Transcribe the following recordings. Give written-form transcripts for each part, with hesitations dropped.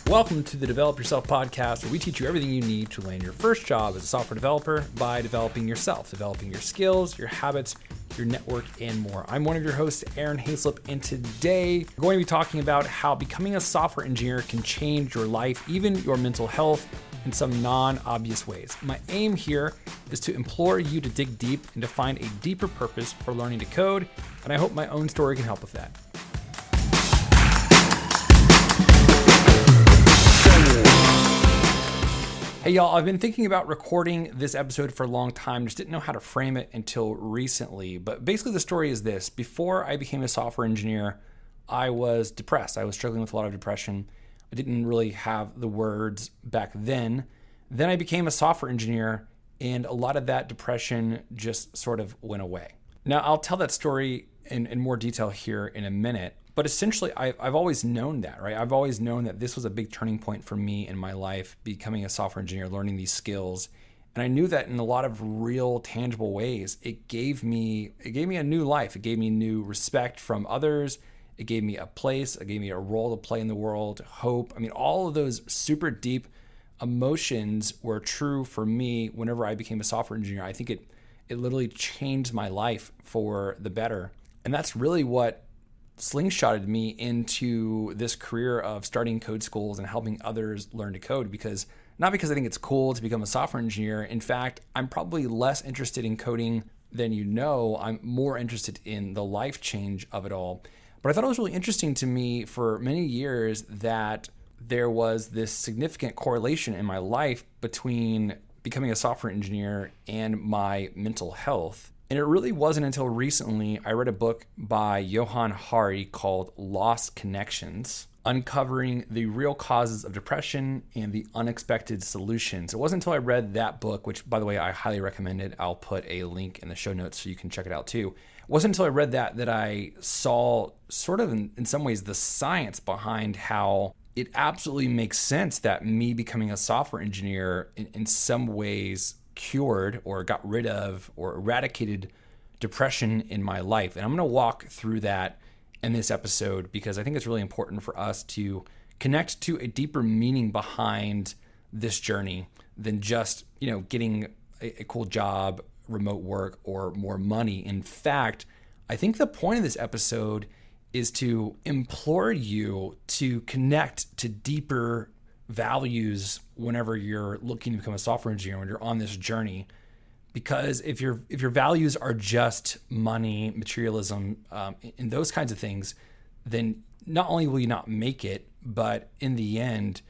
Welcome to the Develop Yourself podcast, where we teach you everything you need to land your first job as a software developer by developing yourself, developing your skills, your habits, your network, and more. I'm one of your hosts, Aaron Hayslip, and today we're going to be talking about how becoming a software engineer can change your life, even your mental health, in some non-obvious ways. My aim here is to implore you to dig deep and to find a deeper purpose for learning to code, and I hope my own story can help with that. Hey y'all, I've been thinking about recording this episode for a long time, just didn't know how to frame it until recently. But basically the story is this: before I became a software engineer, I was depressed. I was struggling with a lot of depression. I didn't really have the words back then. Then I became a software engineer, and a lot of that depression just sort of went away. Now, I'll tell that story in more detail here in a minute. But essentially, I've always known that, right? I've always known that this was a big turning point for me in my life, becoming a software engineer, learning these skills. And I knew that in a lot of real, tangible ways, it gave me a new life. It gave me new respect from others. It gave me a place. It gave me a role to play in the world, hope. I mean, all of those super deep emotions were true for me whenever I became a software engineer. I think it literally changed my life for the better. And that's really what slingshotted me into this career of starting code schools and helping others learn to code, not because I think it's cool to become a software engineer. In fact, I'm probably less interested in coding than you know. I'm more interested in the life change of it all. But I thought it was really interesting to me for many years that there was this significant correlation in my life between becoming a software engineer and my mental health. And it really wasn't until recently I read a book by Johann Hari called Lost Connections, uncovering the real causes of depression and the unexpected solutions. It wasn't until I read that book, which, by the way, I highly recommend it. I'll put a link in the show notes so you can check it out too. It wasn't until I read that I saw sort of in some ways the science behind how it absolutely makes sense that me becoming a software engineer in some ways cured or got rid of or eradicated depression in my life. And I'm going to walk through that in this episode because I think it's really important for us to connect to a deeper meaning behind this journey than just, getting a cool job, remote work, or more money. In fact, I think the point of this episode is to implore you to connect to deeper values whenever you're looking to become a software engineer, when you're on this journey. Because if your values are just money, materialism, and those kinds of things, then not only will you not make it, but in the end,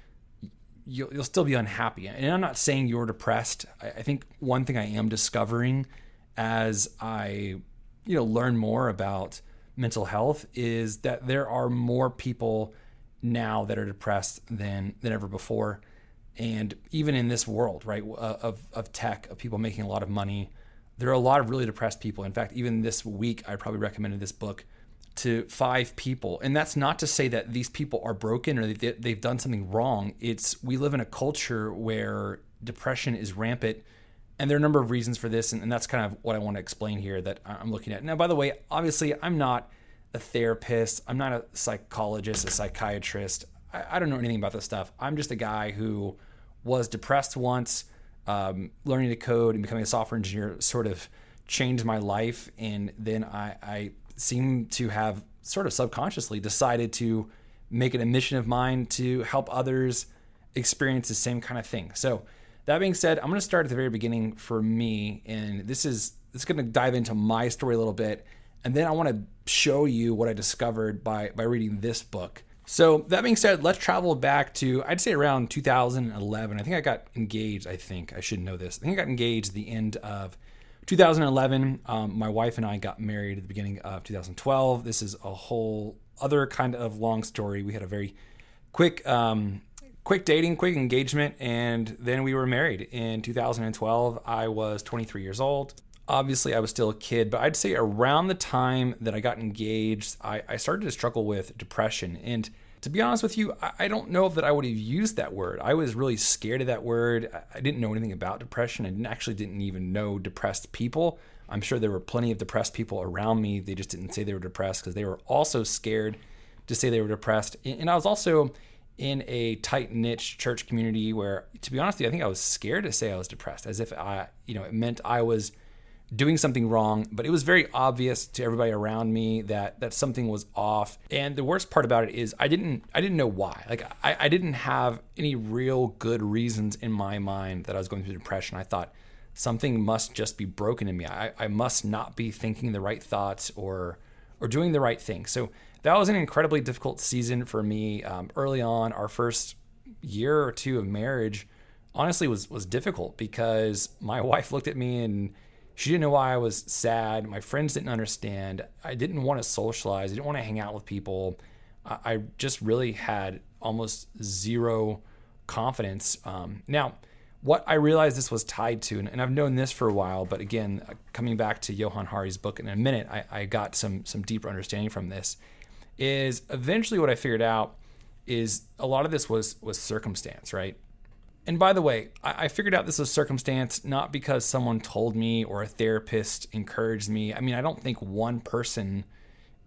you'll still be unhappy. And I'm not saying you're depressed. I think one thing I am discovering as I learn more about mental health is that there are more people now that are depressed than ever before. And even in this world, right, of tech, of people making a lot of money, there are a lot of really depressed people. In fact, even this week, I probably recommended this book to 5 people. And that's not to say that these people are broken or they've done something wrong. We live in a culture where depression is rampant. And there are a number of reasons for this. And that's kind of what I want to explain here that I'm looking at. Now, by the way, obviously, I'm not a therapist. I'm not a psychologist, a psychiatrist. I don't know anything about this stuff. I'm just a guy who was depressed once. Learning to code and becoming a software engineer sort of changed my life. And then I seem to have sort of subconsciously decided to make it a mission of mine to help others experience the same kind of thing. So that being said, I'm going to start at the very beginning for me. And this is going to dive into my story a little bit. And then I want to show you what I discovered by reading this book. So that being said, let's travel back to, I'd say around 2011. I think I got engaged. I should know this. I think I got engaged at the end of 2011. My wife and I got married at the beginning of 2012. This is a whole other kind of long story. We had a very quick dating, quick engagement, and then we were married in 2012. I was 23 years old. Obviously, I was still a kid, but I'd say around the time that I got engaged, I started to struggle with depression. And to be honest with you, I don't know that I would have used that word. I was really scared of that word. I didn't know anything about depression. I didn't even know depressed people. I'm sure there were plenty of depressed people around me. They just didn't say they were depressed because they were also scared to say they were depressed. And I was also in a tight niche church community where, to be honest with you, I think I was scared to say I was depressed, as if it meant I was doing something wrong. But it was very obvious to everybody around me that something was off. And the worst part about it is I didn't know why. Like I didn't have any real good reasons in my mind that I was going through depression. I thought something must just be broken in me. I must not be thinking the right thoughts or doing the right thing. So that was an incredibly difficult season for me. Early on, our first year or two of marriage, honestly, was difficult because my wife looked at me and she didn't know why I was sad. My friends didn't understand. I didn't want to socialize. I didn't want to hang out with people. I just really had almost zero confidence. Now, what I realized this was tied to, and I've known this for a while, but again, coming back to Johann Hari's book in a minute, I got some deeper understanding from this, is eventually what I figured out is a lot of this was circumstance, right? And by the way, I figured out this was circumstance not because someone told me or a therapist encouraged me. I mean, I don't think one person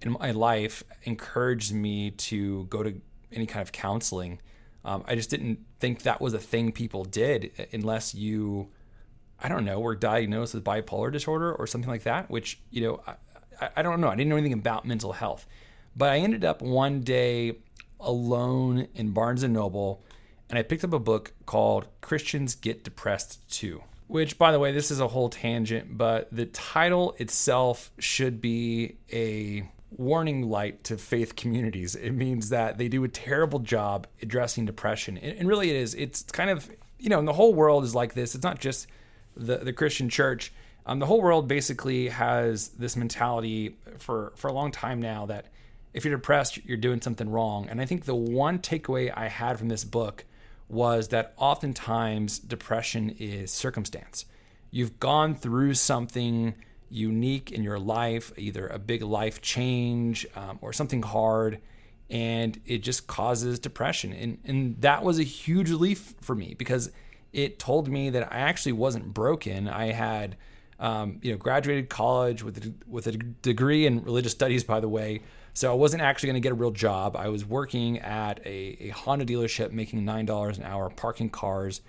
in my life encouraged me to go to any kind of counseling. I just didn't think that was a thing people did unless you, I don't know, were diagnosed with bipolar disorder or something like that, which, I don't know. I didn't know anything about mental health. But I ended up one day alone in Barnes & Noble, and I picked up a book called Christians Get Depressed Too, which, by the way, this is a whole tangent, but the title itself should be a warning light to faith communities. It means that they do a terrible job addressing depression. And really it is. It's kind of, and the whole world is like this. It's not just the Christian church. The whole world basically has this mentality for a long time now that if you're depressed, you're doing something wrong. And I think the one takeaway I had from this book was that oftentimes depression is circumstance. You've gone through something unique in your life, either a big life change or something hard, and it just causes depression. And that was a huge relief for me because it told me that I actually wasn't broken. I had graduated college with a degree in religious studies, by the way. So I wasn't actually going to get a real job. I was working at a Honda dealership making $9 an hour, parking cars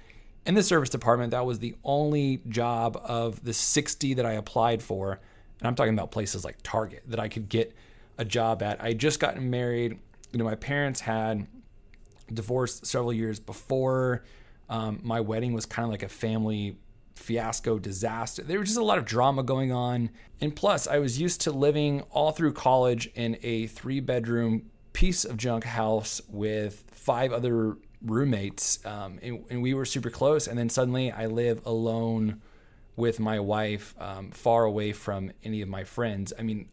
in the service department. That was the only job of the 60 that I applied for. And I'm talking about places like Target that I could get a job at. I had just gotten married. My parents had divorced several years before. My wedding was kind of like a family fiasco disaster. There was just a lot of drama going on. And plus, I was used to living all through college in a 3-bedroom piece of junk house with 5 other roommates. And we were super close. And then suddenly I live alone with my wife, far away from any of my friends. I mean,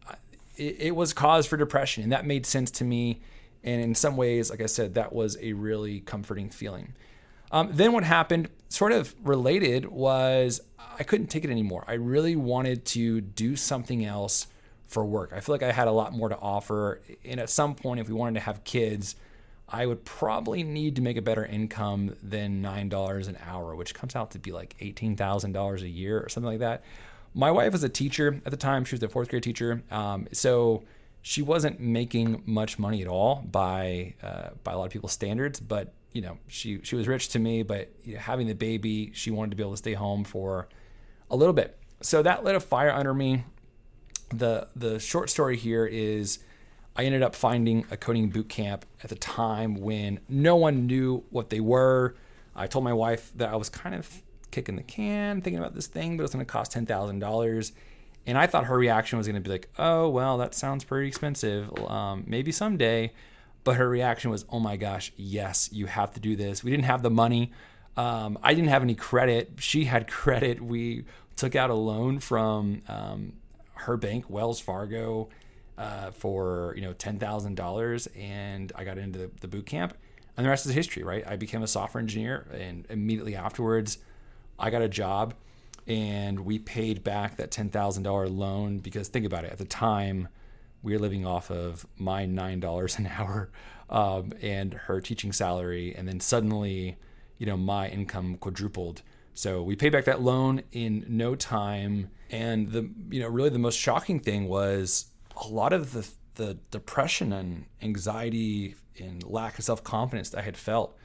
it was cause for depression, and that made sense to me. And in some ways, like I said, that was a really comforting feeling. Then what happened, sort of related, was I couldn't take it anymore. I really wanted to do something else for work. I feel like I had a lot more to offer. And at some point, if we wanted to have kids, I would probably need to make a better income than $9 an hour, which comes out to be like $18,000 a year or something like that. My wife was a teacher at the time. She was a 4th grade teacher. So she wasn't making much money at all by a lot of people's standards, but she was rich to me, but having the baby, she wanted to be able to stay home for a little bit. So that lit a fire under me. The short story here is I ended up finding a coding boot camp at the time when no one knew what they were. I told my wife that I was kind of kicking the can, thinking about this thing, but it was going to cost $10,000. And I thought her reaction was going to be like, oh, well, that sounds pretty expensive. Maybe someday. But her reaction was, oh my gosh, yes, you have to do this. We didn't have the money. I didn't have any credit. She had credit. We took out a loan from her bank, Wells Fargo, for $10,000, and I got into the boot camp. And the rest is history, right? I became a software engineer, and immediately afterwards, I got a job, and we paid back that $10,000 loan because think about it. At the time, we were living off of my $9 an hour and her teaching salary. And then suddenly, my income quadrupled. So we paid back that loan in no time. And really the most shocking thing was a lot of the the depression and anxiety and lack of self-confidence that I had felt,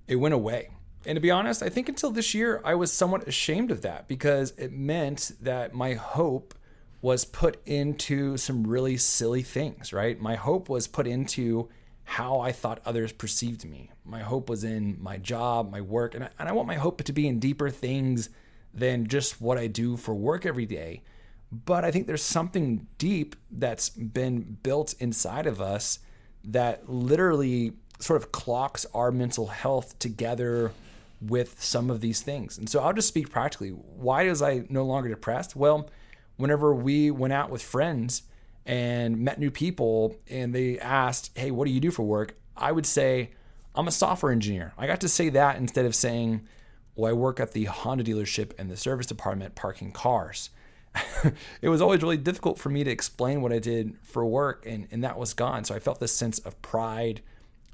it went away. And to be honest, I think until this year, I was somewhat ashamed of that because it meant that my hope was put into some really silly things, right? My hope was put into how I thought others perceived me. My hope was in my job, my work, and I want my hope to be in deeper things than just what I do for work every day. But I think there's something deep that's been built inside of us that literally sort of clocks our mental health together with some of these things. And so I'll just speak practically. Why was I no longer depressed? Well, whenever we went out with friends and met new people and they asked, hey, what do you do for work? I would say, I'm a software engineer. I got to say that instead of saying, well, I work at the Honda dealership in the service department parking cars. It was always really difficult for me to explain what I did for work, and that was gone. So I felt this sense of pride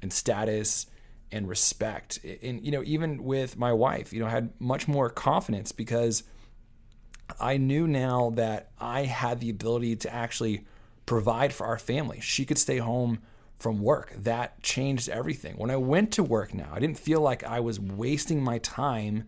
and status and respect. And, even with my wife, I had much more confidence because I knew now that I had the ability to actually provide for our family. She could stay home from work. That changed everything. When I went to work now, I didn't feel like I was wasting my time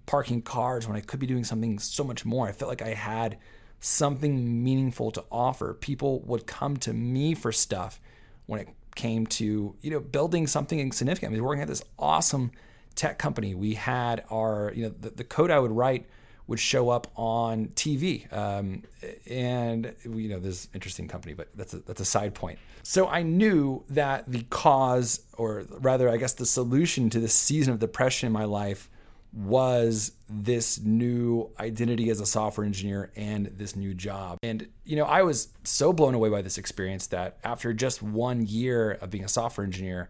parking cars when I could be doing something so much more. I felt like I had something meaningful to offer. People would come to me for stuff when it came to, building something significant. I mean, working at this awesome tech company. We had our, the code I would write would show up on TV. And this interesting company, but that's a side point. So I knew that the cause, or rather, I guess the solution to this season of depression in my life was this new identity as a software engineer and this new job. And, I was so blown away by this experience that after just 1 year of being a software engineer,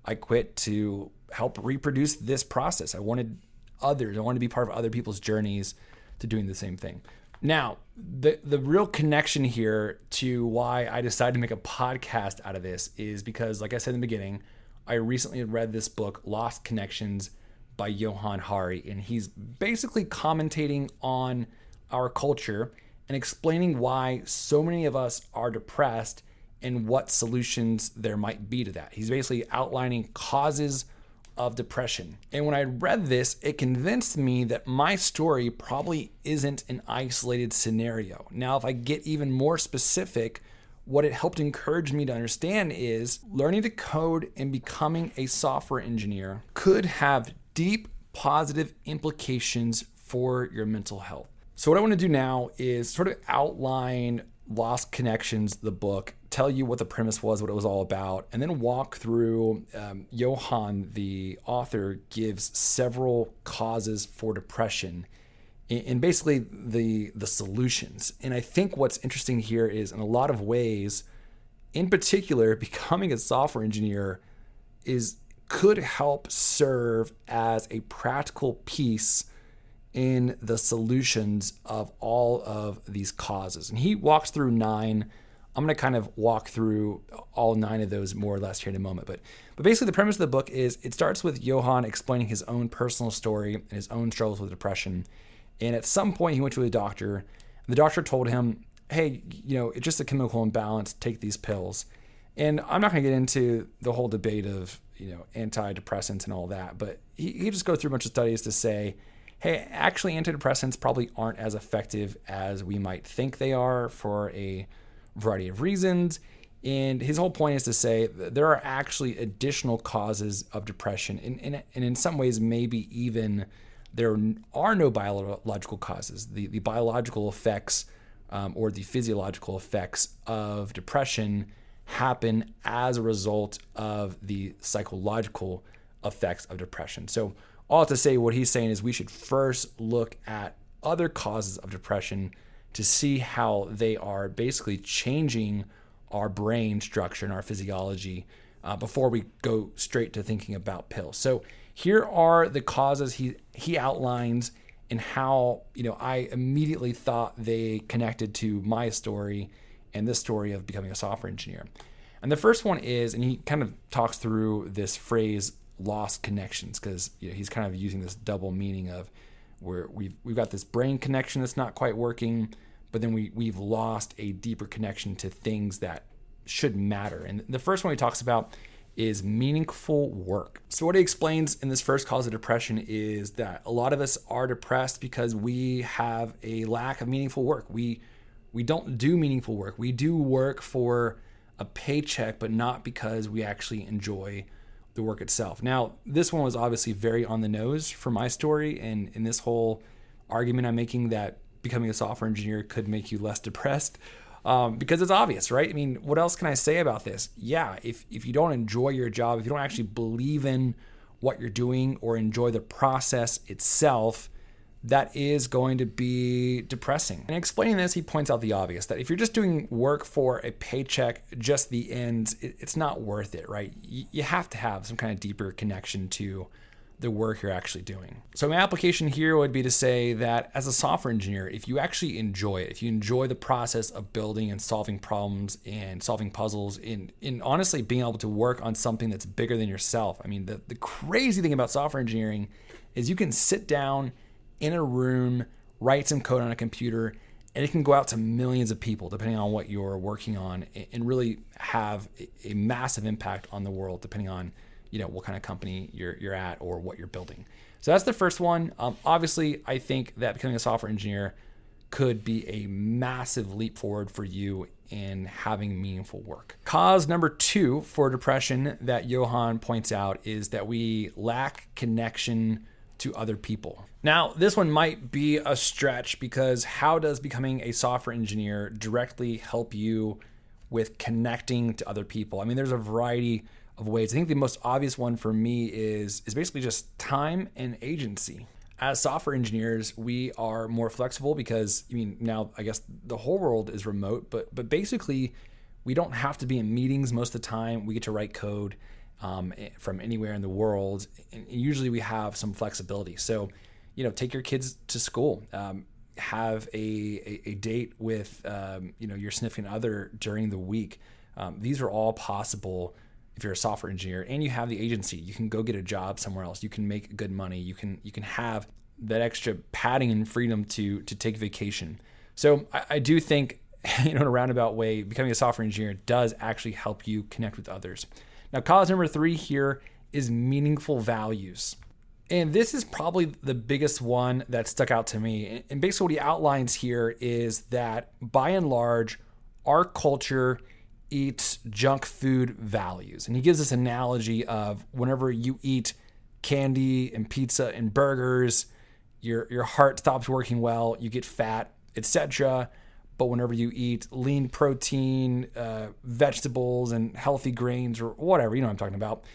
I quit to help reproduce this process. I wanted to be part of other people's journeys to doing the same thing. Now, the real connection here to why I decided to make a podcast out of this is because, like I said in the beginning, I recently had read this book, Lost Connections by Johann Hari, and he's basically commentating on our culture and explaining why so many of us are depressed and what solutions there might be to that. He's basically outlining causes of depression. And when I read this, it convinced me that my story probably isn't an isolated scenario. Now, if I get even more specific, what it helped encourage me to understand is learning to code and becoming a software engineer could have deep positive implications for your mental health. So what I want to do now is sort of outline Lost Connections, the book, tell you what the premise was, what it was all about, and then walk through Johann, the author, gives several causes for depression and basically the solutions. And I think what's interesting here is in a lot of ways, in particular, becoming a software engineer could help serve as a practical piece in the solutions of all of these causes. And he walks through 9. I'm going to kind of walk through all 9 of those more or less here in a moment. But basically the premise of the book is it starts with Johann explaining his own personal story and his own struggles with depression. And at some point he went to a doctor, and the doctor told him, hey, it's just a chemical imbalance, take these pills. And I'm not going to get into the whole debate of, antidepressants and all that, but he just goes through a bunch of studies to say, hey, actually antidepressants probably aren't as effective as we might think they are for a variety of reasons. And his whole point is to say that there are actually additional causes of depression. And in some ways, maybe even there are no biological causes. The biological effects or the physiological effects of depression happen as a result of the psychological effects of depression. So all to say, what he's saying is we should first look at other causes of depression to see how they are basically changing our brain structure and our physiology before we go straight to thinking about pills. So here are the causes he outlines and how I immediately thought they connected to my story and this story of becoming a software engineer. And the first one is, and he kind of talks through this phrase, lost connections, because he's kind of using this double meaning of where we've got this brain connection that's not quite working, but then we've lost a deeper connection to things that should matter. And the first one he talks about is meaningful work. So what he explains in this first cause of depression is that a lot of us are depressed because we have a lack of meaningful work. We don't do meaningful work. We do work for a paycheck, but not because we actually enjoy the work itself. Now, this one was obviously very on the nose for my story, and in this whole argument I'm making that becoming a software engineer could make you less depressed. Because it's obvious, right? I mean, what else can I say about this? Yeah, if you don't enjoy your job, if you don't actually believe in what you're doing or enjoy the process itself, that is going to be depressing. And explaining this, he points out the obvious, that if you're just doing work for a paycheck, just the ends, it's not worth it, right? You have to have some kind of deeper connection to the work you're actually doing. So my application here would be to say that as a software engineer, if you actually enjoy it, if you enjoy the process of building and solving problems and solving puzzles, in honestly being able to work on something that's bigger than yourself. I mean, the crazy thing about software engineering is you can sit down in a room, write some code on a computer, and it can go out to millions of people depending on what you're working on and really have a massive impact on the world depending on what kind of company you're at or what you're building. So that's the first one. Obviously, I think that becoming a software engineer could be a massive leap forward for you in having meaningful work. Cause number 2 for depression that Johan points out is that we lack connection to other people. Now, this one might be a stretch because how does becoming a software engineer directly help you with connecting to other people? I mean, there's a variety of ways. I think the most obvious one for me is basically just time and agency. As software engineers, we are more flexible because, now I guess the whole world is remote, but basically we don't have to be in meetings most of the time. We get to write code from anywhere in the world. And usually we have some flexibility. So, take your kids to school, have a date with, your significant other during the week. These are all possible if you're a software engineer and you have the agency. You can go get a job somewhere else. You can make good money. You can have that extra padding and freedom to take vacation. So I do think, in a roundabout way, becoming a software engineer does actually help you connect with others. Now, cause number 3 here is meaningful values. And this is probably the biggest one that stuck out to me. And basically what he outlines here is that by and large, our culture eats junk food values. And he gives this analogy of whenever you eat candy and pizza and burgers, your heart stops working well, you get fat, etc. But whenever you eat lean protein, vegetables and healthy grains or whatever, you know what I'm talking about,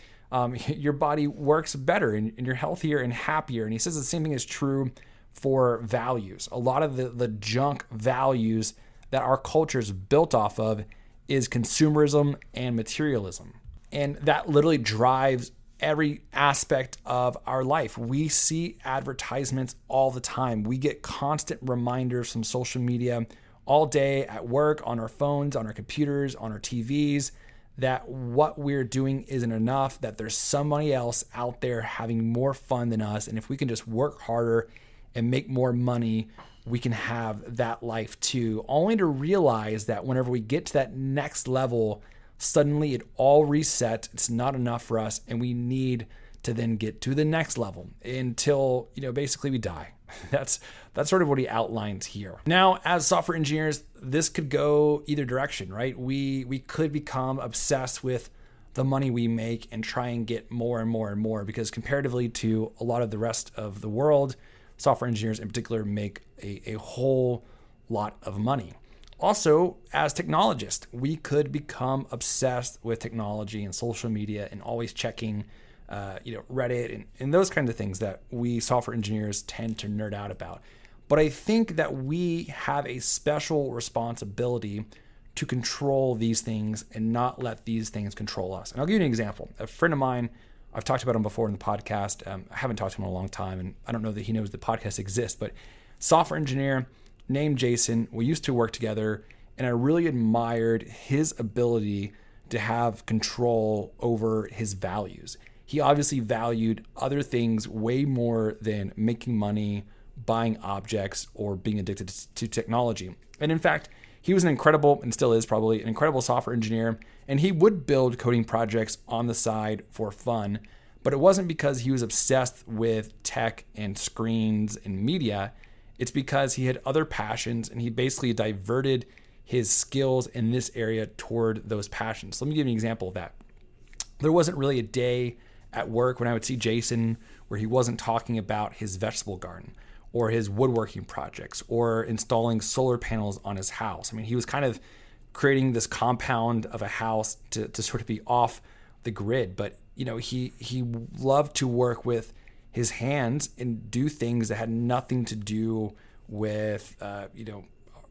your body works better and you're healthier and happier. And he says the same thing is true for values. A lot of the junk values that our culture is built off of is consumerism and materialism. And that literally drives every aspect of our life. We see advertisements all the time. We get constant reminders from social media all day at work, on our phones, on our computers, on our TVs, that what we're doing isn't enough, that there's somebody else out there having more fun than us. And if we can just work harder and make more money, we can have that life too, only to realize that whenever we get to that next level, suddenly it all resets. It's not enough for us. And we need to then get to the next level until, basically we die. That's sort of what he outlines here. Now, as software engineers, this could go either direction, right? We could become obsessed with the money we make and try and get more and more and more, because comparatively to a lot of the rest of the world, software engineers in particular make a whole lot of money. Also, as technologists, we could become obsessed with technology and social media and always checking Reddit and those kinds of things that we software engineers tend to nerd out about. But I think that we have a special responsibility to control these things and not let these things control us. And I'll give you an example. A friend of mine, I've talked about him before in the podcast. I haven't talked to him in a long time, and I don't know that he knows the podcast exists, but software engineer named Jason. We used to work together, and I really admired his ability to have control over his values. He obviously valued other things way more than making money, buying objects, or being addicted to technology. And in fact, He was an incredible, and still is probably, an incredible software engineer, and he would build coding projects on the side for fun, but it wasn't because he was obsessed with tech and screens and media. It's because he had other passions, and he basically diverted his skills in this area toward those passions. So let me give you an example of that. There wasn't really a day at work when I would see Jason where he wasn't talking about his vegetable garden or his woodworking projects or installing solar panels on his house. I mean, he was kind of creating this compound of a house to sort of be off the grid. But, he loved to work with his hands and do things that had nothing to do with,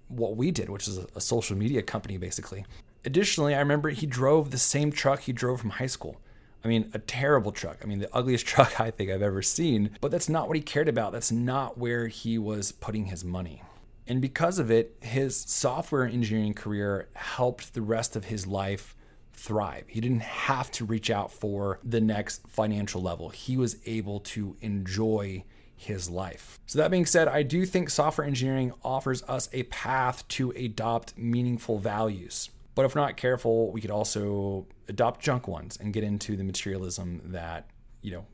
what we did, which is a social media company, basically. Additionally, I remember he drove the same truck he drove from high school. I mean, a terrible truck. I mean, the ugliest truck I think I've ever seen, but that's not what he cared about. That's not where he was putting his money. And because of it, his software engineering career helped the rest of his life thrive. He didn't have to reach out for the next financial level. He was able to enjoy his life. So that being said, I do think software engineering offers us a path to adopt meaningful values. But if we're not careful, we could also adopt junk ones and get into the materialism that,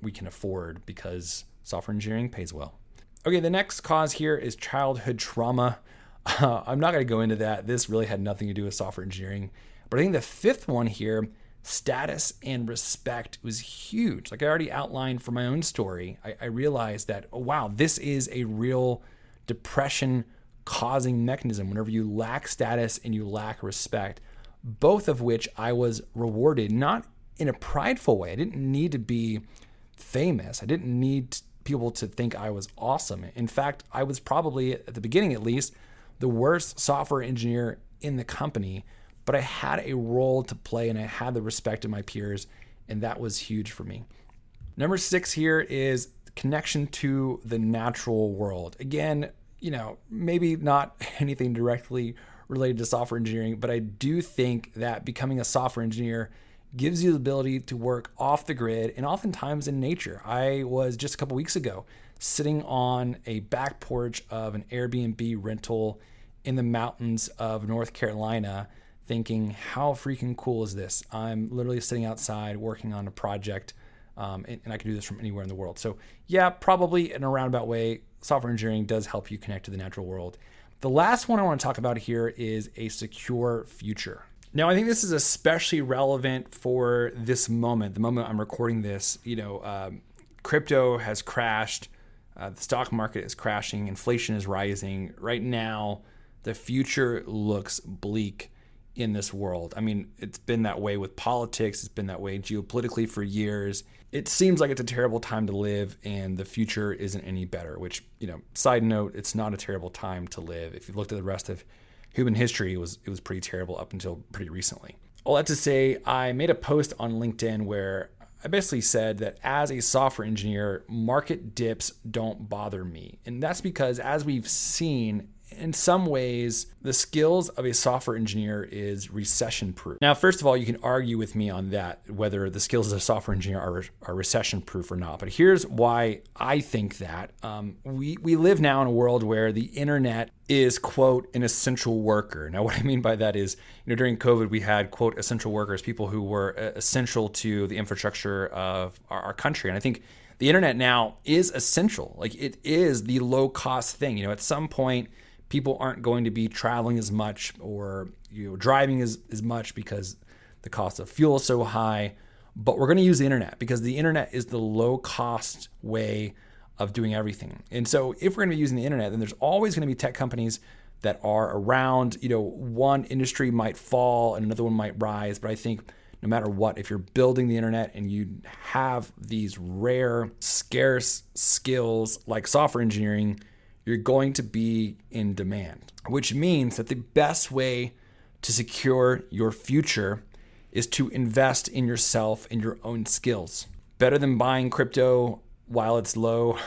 we can afford because software engineering pays well. Okay, the next cause here is childhood trauma. I'm not going to go into that. This really had nothing to do with software engineering. But I think the fifth one here, status and respect, was huge. Like I already outlined for my own story, I realized that, oh, wow, this is a real depression causing mechanism whenever you lack status and you lack respect, both of which I was rewarded, not in a prideful way. I didn't need to be famous. I didn't need people to think I was awesome. In fact, I was probably, at the beginning at least, the worst software engineer in the company, but I had a role to play and I had the respect of my peers, and that was huge for me. Number 6 here is connection to the natural world. Again, maybe not anything directly related to software engineering, but I do think that becoming a software engineer gives you the ability to work off the grid and oftentimes in nature. I was just a couple weeks ago sitting on a back porch of an Airbnb rental in the mountains of North Carolina thinking, how freaking cool is this? I'm literally sitting outside working on a project and I can do this from anywhere in the world. So yeah, probably in a roundabout way, software engineering does help you connect to the natural world. The last one I want to talk about here is a secure future. Now, I think this is especially relevant for this moment, the moment I'm recording this. Crypto has crashed, the stock market is crashing, inflation is rising. Right now, the future looks bleak in this world. I mean, it's been that way with politics. It's been that way geopolitically for years. It seems like it's a terrible time to live and the future isn't any better, which, side note, it's not a terrible time to live. If you looked at the rest of human history, it was pretty terrible up until pretty recently. All that to say, I made a post on LinkedIn where I basically said that as a software engineer, market dips don't bother me. And that's because, as we've seen, in some ways, the skills of a software engineer is recession proof. Now, first of all, you can argue with me on that, whether the skills of a software engineer are recession proof or not. But here's why I think that. We live now in a world where the internet is, quote, an essential worker. Now, what I mean by that is, during COVID, we had, quote, essential workers, people who were essential to the infrastructure of our country. And I think the internet now is essential. Like, it is the low cost thing. At some point, people aren't going to be traveling as much or driving as much because the cost of fuel is so high. But we're going to use the internet because the internet is the low cost way of doing everything. And so if we're going to be using the internet, then there's always going to be tech companies that are around. One industry might fall and another one might rise. But I think no matter what, if you're building the internet and you have these rare, scarce skills like software engineering, you're going to be in demand, which means that the best way to secure your future is to invest in yourself and your own skills. Better than buying crypto while it's low,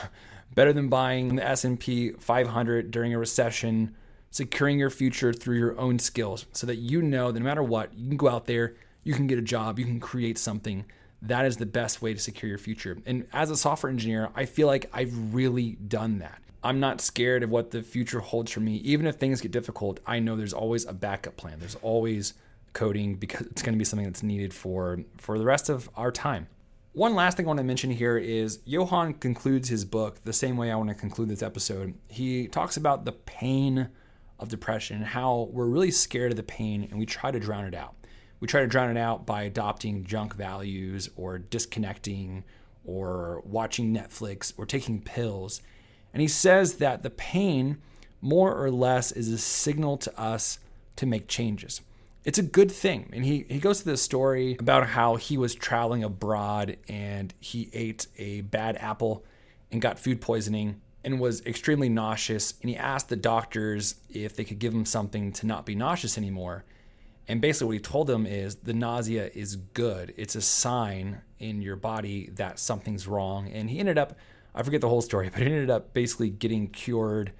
better than buying the S&P 500 during a recession, securing your future through your own skills so that that no matter what, you can go out there, you can get a job, you can create something. That is the best way to secure your future. And as a software engineer, I feel like I've really done that. I'm not scared of what the future holds for me. Even if things get difficult, I know there's always a backup plan. There's always coding because it's going to be something that's needed for the rest of our time. One last thing I want to mention here is Johan concludes his book the same way I want to conclude this episode. He talks about the pain of depression and how we're really scared of the pain and we try to drown it out. We try to drown it out by adopting junk values or disconnecting or watching Netflix or taking pills. And he says that the pain, more or less, is a signal to us to make changes. It's a good thing. And he goes to this story about how he was traveling abroad and he ate a bad apple and got food poisoning and was extremely nauseous. And he asked the doctors if they could give him something to not be nauseous anymore. And basically what he told them is the nausea is good. It's a sign in your body that something's wrong. And he ended up, I forget the whole story, but he ended up basically getting cured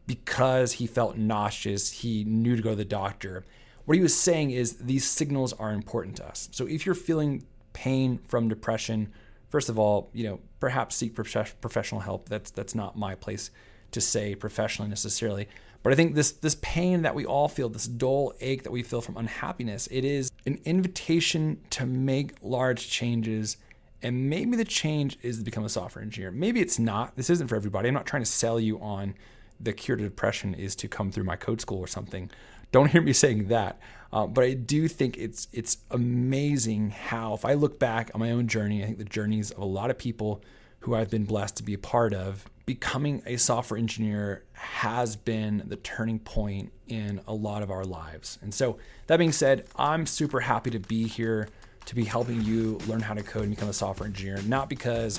because he felt nauseous. He knew to go to the doctor. What he was saying is these signals are important to us. So if you're feeling pain from depression, first of all, perhaps seek professional help. That's not my place to say professionally necessarily. But I think this pain that we all feel, this dull ache that we feel from unhappiness, it is an invitation to make large changes. And maybe the change is to become a software engineer. Maybe it's not. This isn't for everybody. I'm not trying to sell you on the cure to depression is to come through my code school or something. Don't hear me saying that. But I do think it's amazing how, if I look back on my own journey, I think the journeys of a lot of people who I've been blessed to be a part of, becoming a software engineer has been the turning point in a lot of our lives. And so that being said, I'm super happy to be here to be helping you learn how to code and become a software engineer, not because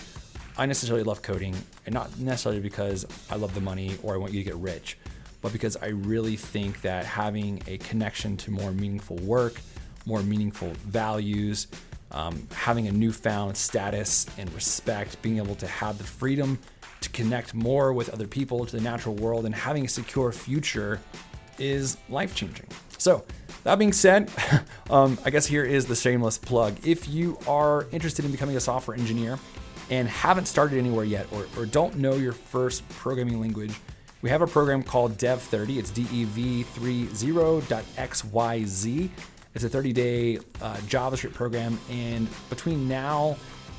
I necessarily love coding and not necessarily because I love the money or I want you to get rich, but because I really think that having a connection to more meaningful work, more meaningful values, having a newfound status and respect, being able to have the freedom to connect more with other people, to the natural world, and having a secure future is life-changing. So that being said, I guess here is the shameless plug. If you are interested in becoming a software engineer and haven't started anywhere yet, or don't know your first programming language, we have a program called Dev30. It's dev30.xyz. It's a 30-day JavaScript program, and between now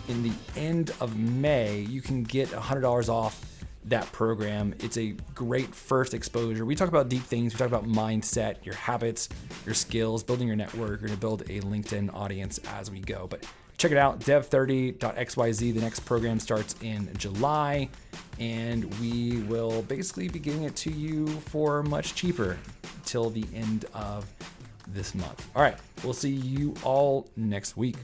and the end of May, you can get $100 off that program. It's a great first exposure. We talk about deep things. We talk about mindset, your habits, your skills, building your network, or to build a LinkedIn audience as we go. But check it out, dev30.xyz. The next program starts in July, and we will basically be getting it to you for much cheaper till the end of this month. All right, we'll see you all next week.